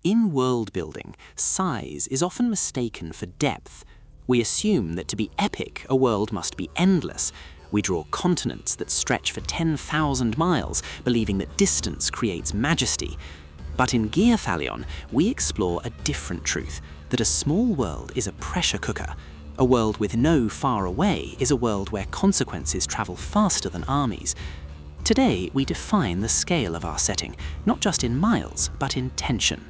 In world building, size is often mistaken for depth. We assume that to be epic, a world must be endless. We draw continents that stretch for 10,000 miles, believing that distance creates majesty. But in Gyrthalion, we explore a different truth, that a small world is a pressure cooker. A world with no far away is a world where consequences travel faster than armies. Today, we define the scale of our setting, not just in miles, but in tension.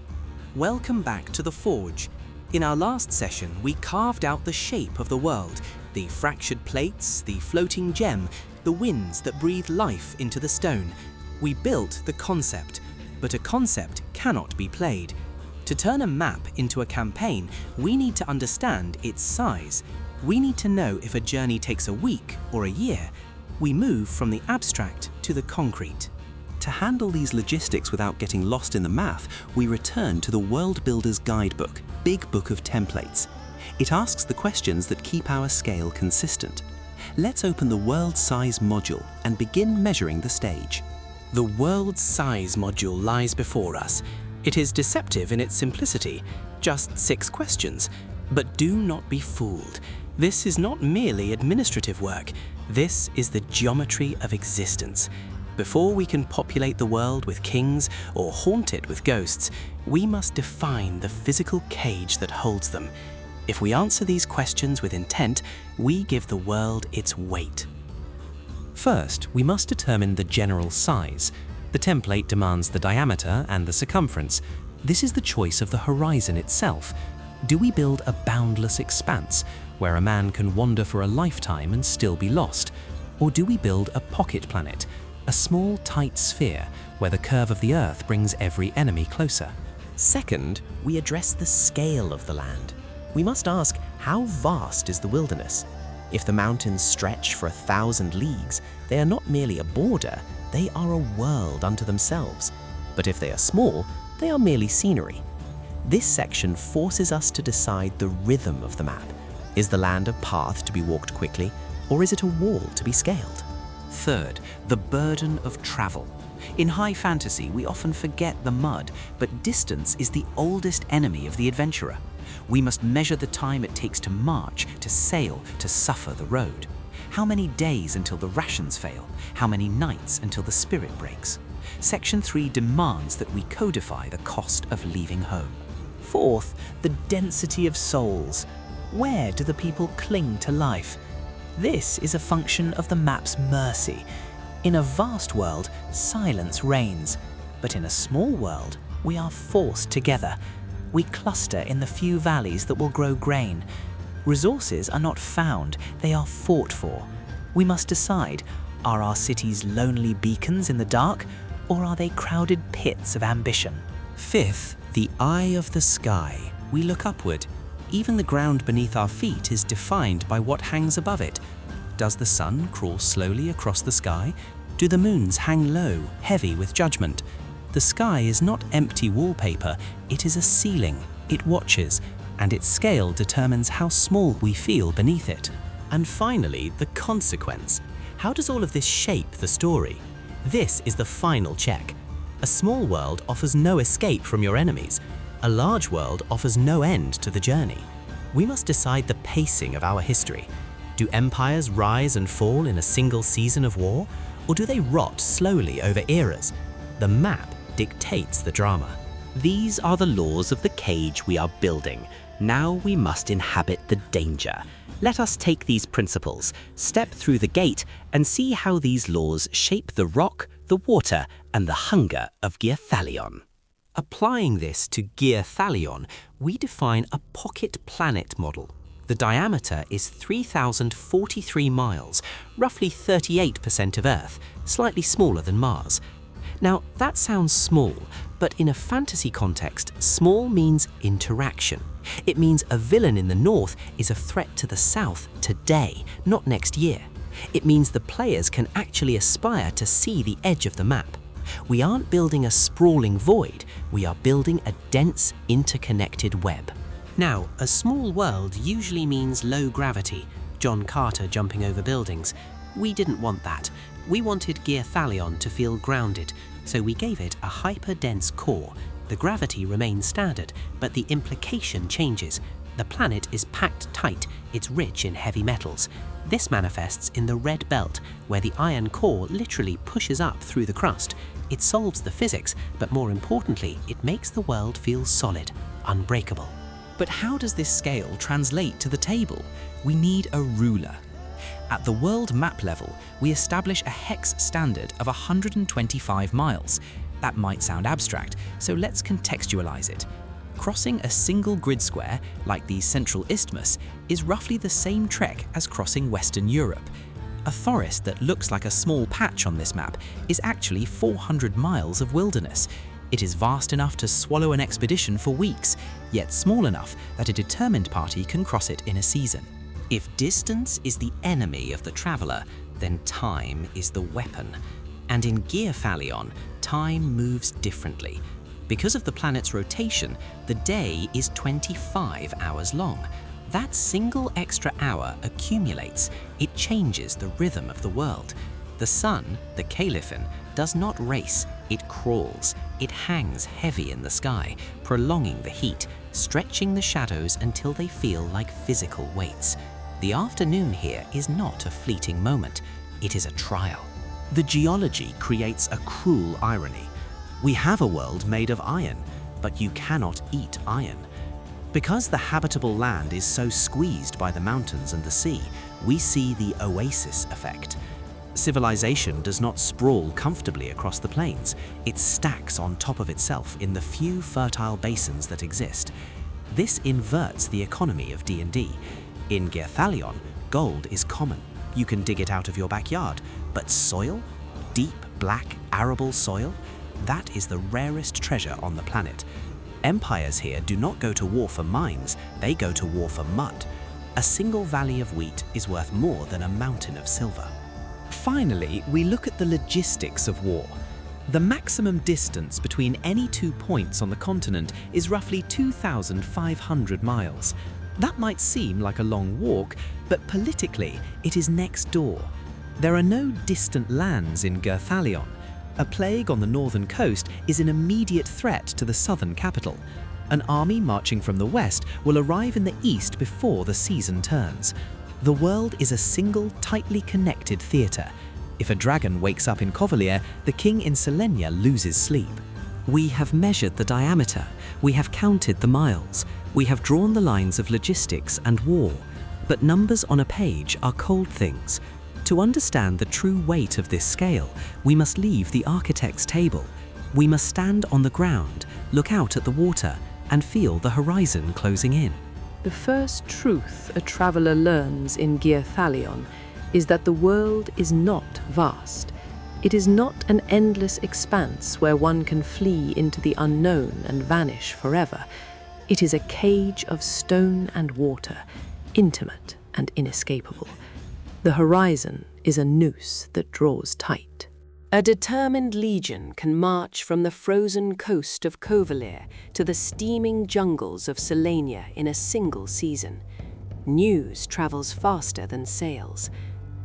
Welcome back to the Forge. In our last session, we carved out the shape of the world, the fractured plates, the floating gem, the winds that breathe life into the stone. We built the concept, but a concept cannot be played. To turn a map into a campaign, we need to understand its size. We need to know if a journey takes a week or a year. We move from the abstract to the concrete. To handle these logistics without getting lost in the math, we return to the Worldbuilder's Guidebook, Big Book of Templates. It asks the questions that keep our scale consistent. Let's open the World Size module and begin measuring the stage. The World Size module lies before us. It is deceptive in its simplicity, just 6 questions. But do not be fooled. This is not merely administrative work. This is the geometry of existence. Before we can populate the world with kings or haunt it with ghosts, we must define the physical cage that holds them. If we answer these questions with intent, we give the world its weight. First, we must determine the general size. The template demands the diameter and the circumference. This is the choice of the horizon itself. Do we build a boundless expanse, where a man can wander for a lifetime and still be lost? Or do we build a pocket planet, a small, tight sphere where the curve of the Earth brings every enemy closer? Second, we address the scale of the land. We must ask, how vast is the wilderness? If the mountains stretch for 1,000 leagues, they are not merely a border, they are a world unto themselves. But if they are small, they are merely scenery. This section forces us to decide the rhythm of the map. Is the land a path to be walked quickly, or is it a wall to be scaled? Third, the burden of travel. In high fantasy, we often forget the mud, but distance is the oldest enemy of the adventurer. We must measure the time it takes to march, to sail, to suffer the road. How many days until the rations fail? How many nights until the spirit breaks? Section 3 demands that we codify the cost of leaving home. Fourth, the density of souls. Where do the people cling to life? This is a function of the map's mercy. In a vast world, silence reigns. But in a small world, we are forced together. We cluster in the few valleys that will grow grain. Resources are not found, they are fought for. We must decide, are our cities lonely beacons in the dark, or are they crowded pits of ambition? Fifth, the eye of the sky. We look upward. Even the ground beneath our feet is defined by what hangs above it. Does the sun crawl slowly across the sky? Do the moons hang low, heavy with judgment? The sky is not empty wallpaper, it is a ceiling. It watches, and its scale determines how small we feel beneath it. And finally, the consequence. How does all of this shape the story? This is the final check. A small world offers no escape from your enemies. A large world offers no end to the journey. We must decide the pacing of our history. Do empires rise and fall in a single season of war, or do they rot slowly over eras? The map dictates the drama. These are the laws of the cage we are building. Now we must inhabit the danger. Let us take these principles, step through the gate, and see how these laws shape the rock, the water, and the hunger of Gyrthalion. Applying this to Gyrthalion, we define a pocket planet model. The diameter is 3,043 miles, roughly 38% of Earth, slightly smaller than Mars. Now, that sounds small, but in a fantasy context, small means interaction. It means a villain in the north is a threat to the south today, not next year. It means the players can actually aspire to see the edge of the map. We aren't building a sprawling void, we are building a dense, interconnected web. Now, a small world usually means low gravity, John Carter jumping over buildings. We didn't want that. We wanted Gyrthalion to feel grounded, so we gave it a hyper-dense core, The gravity remains standard, but the implication changes. The planet is packed tight, it's rich in heavy metals. This manifests in the red belt, where the iron core literally pushes up through the crust. It solves the physics, but more importantly, it makes the world feel solid, unbreakable. But how does this scale translate to the table? We need a ruler. At the world map level, we establish a hex standard of 125 miles. That might sound abstract, so let's contextualize it. Crossing a single grid square, like the Central Isthmus, is roughly the same trek as crossing Western Europe. A forest that looks like a small patch on this map is actually 400 miles of wilderness. It is vast enough to swallow an expedition for weeks, yet small enough that a determined party can cross it in a season. If distance is the enemy of the traveler, then time is the weapon. And in Gyrthalion, time moves differently. Because of the planet's rotation, the day is 25 hours long. That single extra hour accumulates. It changes the rhythm of the world. The sun, the Caliphon, does not race, it crawls. It hangs heavy in the sky, prolonging the heat, stretching the shadows until they feel like physical weights. The afternoon here is not a fleeting moment, it is a trial. The geology creates a cruel irony. We have a world made of iron, but you cannot eat iron. Because the habitable land is so squeezed by the mountains and the sea, we see the Oasis effect. Civilization does not sprawl comfortably across the plains. It stacks on top of itself in the few fertile basins that exist. This inverts the economy of D&D. In Gyrthalion, gold is common. You can dig it out of your backyard, but soil? Deep, black, arable soil? That is the rarest treasure on the planet. Empires here do not go to war for mines, they go to war for mud. A single valley of wheat is worth more than a mountain of silver. Finally, we look at the logistics of war. The maximum distance between any 2 points on the continent is roughly 2,500 miles. That might seem like a long walk, but politically, it is next door. There are no distant lands in Gyrthalion. A plague on the northern coast is an immediate threat to the southern capital. An army marching from the west will arrive in the east before the season turns. The world is a single, tightly connected theatre. If a dragon wakes up in Covalier, the king in Selenia loses sleep. We have measured the diameter, we have counted the miles, we have drawn the lines of logistics and war. But numbers on a page are cold things. To understand the true weight of this scale, we must leave the architect's table. We must stand on the ground, look out at the water, and feel the horizon closing in. The first truth a traveller learns in Gyrthalion is that the world is not vast. It is not an endless expanse where one can flee into the unknown and vanish forever. It is a cage of stone and water, intimate and inescapable. The horizon is a noose that draws tight. A determined legion can march from the frozen coast of Covalier to the steaming jungles of Selenia in a single season. News travels faster than sails.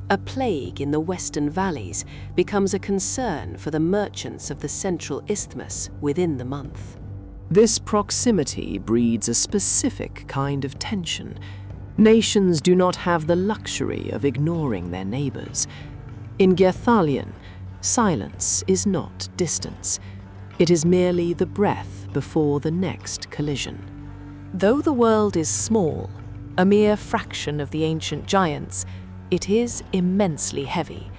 A plague in the western valleys becomes a concern for the merchants of the Central Isthmus within the month. This proximity breeds a specific kind of tension. Nations do not have the luxury of ignoring their neighbors. In Gyrthalion, silence is not distance. It is merely the breath before the next collision. Though the world is small, a mere fraction of the ancient giants, it is immensely heavy.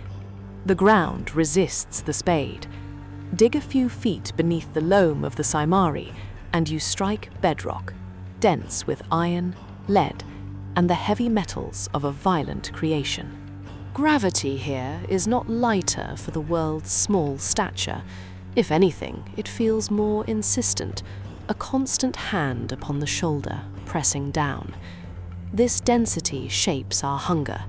The ground resists the spade. Dig a few feet beneath the loam of the Cymari, and you strike bedrock, dense with iron, lead, and the heavy metals of a violent creation. Gravity here is not lighter for the world's small stature. If anything, it feels more insistent, a constant hand upon the shoulder, pressing down. This density shapes our hunger.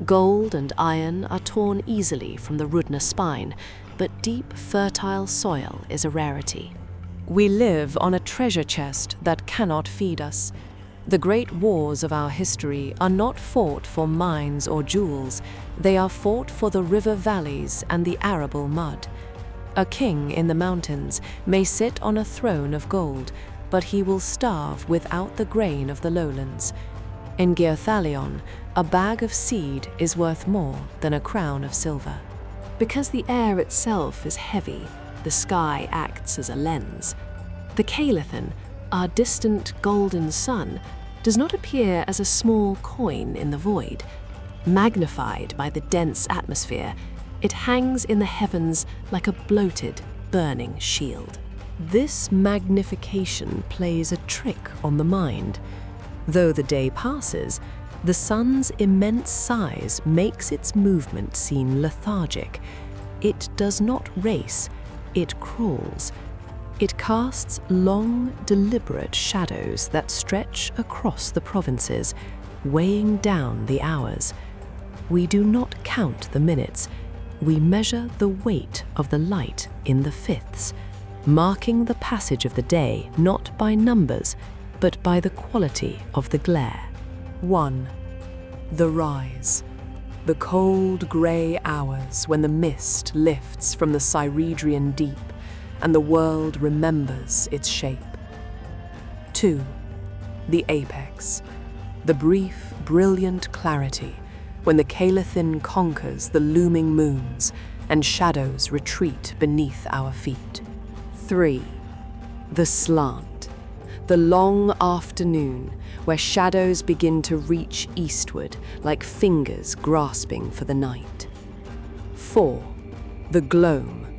Gold and iron are torn easily from the Rudna spine, but deep, fertile soil is a rarity. We live on a treasure chest that cannot feed us. The great wars of our history are not fought for mines or jewels, they are fought for the river valleys and the arable mud. A king in the mountains may sit on a throne of gold, but he will starve without the grain of the lowlands. In Gyrthalion, a bag of seed is worth more than a crown of silver. Because the air itself is heavy, the sky acts as a lens. The Caelethon, our distant golden sun, does not appear as a small coin in the void. Magnified by the dense atmosphere, it hangs in the heavens like a bloated, burning shield. This magnification plays a trick on the mind. Though the day passes, the sun's immense size makes its movement seem lethargic. It does not race, it crawls. It casts long, deliberate shadows that stretch across the provinces, weighing down the hours. We do not count the minutes. We measure the weight of the light in the fifths, marking the passage of the day not by numbers, but by the quality of the glare. 1. The rise. The cold, grey hours when the mist lifts from the Cyredian deep and the world remembers its shape. 2. The apex. The brief, brilliant clarity when the Caelethon conquers the looming moons and shadows retreat beneath our feet. 3. The slant. The long afternoon where shadows begin to reach eastward like fingers grasping for the night. 4. The gloam.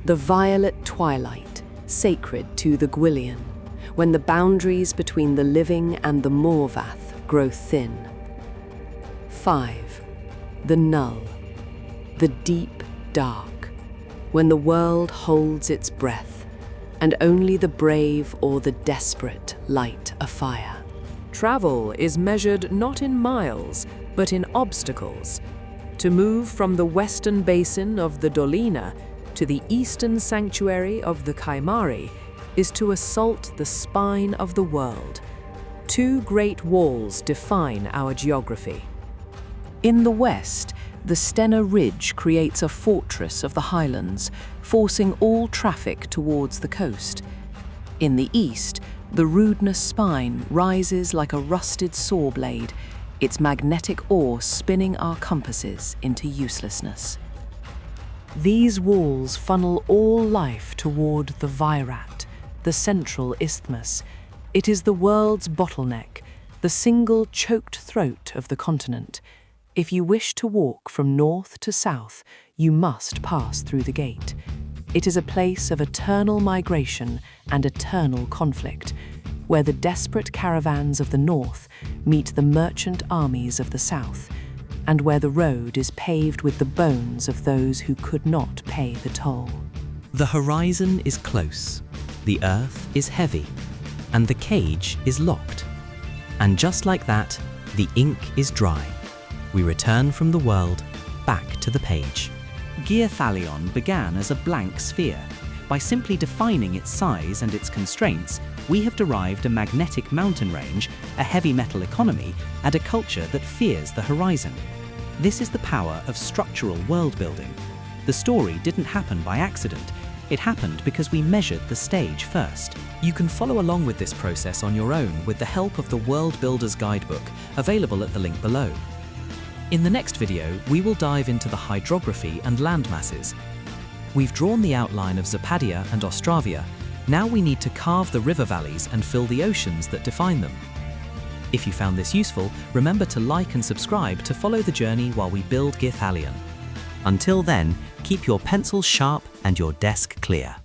The violet twilight, sacred to the Gwyllion, when the boundaries between the living and the Morvath grow thin. 5. The null. The deep dark, when the world holds its breath, and only the brave or the desperate light a fire. Travel is measured not in miles, but in obstacles. To move from the western basin of the Dolina to the eastern sanctuary of the Kaimari is to assault the spine of the world. 2 great walls define our geography. In the west, the Stena Ridge creates a fortress of the highlands, forcing all traffic towards the coast. In the east, the Rudeness Spine rises like a rusted saw blade, its magnetic ore spinning our compasses into uselessness. These walls funnel all life toward the Virat, the central isthmus. It is the world's bottleneck, the single choked throat of the continent. If you wish to walk from north to south, you must pass through the gate. It is a place of eternal migration and eternal conflict, where the desperate caravans of the north meet the merchant armies of the south, and where the road is paved with the bones of those who could not pay the toll. The horizon is close, the earth is heavy, and the cage is locked. And just like that, the ink is dry. We return from the world back to the page. Gyrthalion began as a blank sphere. By simply defining its size and its constraints, we have derived a magnetic mountain range, a heavy metal economy, and a culture that fears the horizon. This is the power of structural world building. The story didn't happen by accident. It happened because we measured the stage first. You can follow along with this process on your own with the help of the Worldbuilder's Guidebook, available at the link below. In the next video, we will dive into the hydrography and land masses. We've drawn the outline of Zapadia and Ostravia. Now we need to carve the river valleys and fill the oceans that define them. If you found this useful, remember to like and subscribe to follow the journey while we build Gyrthalion. Until then, keep your pencils sharp and your desk clear.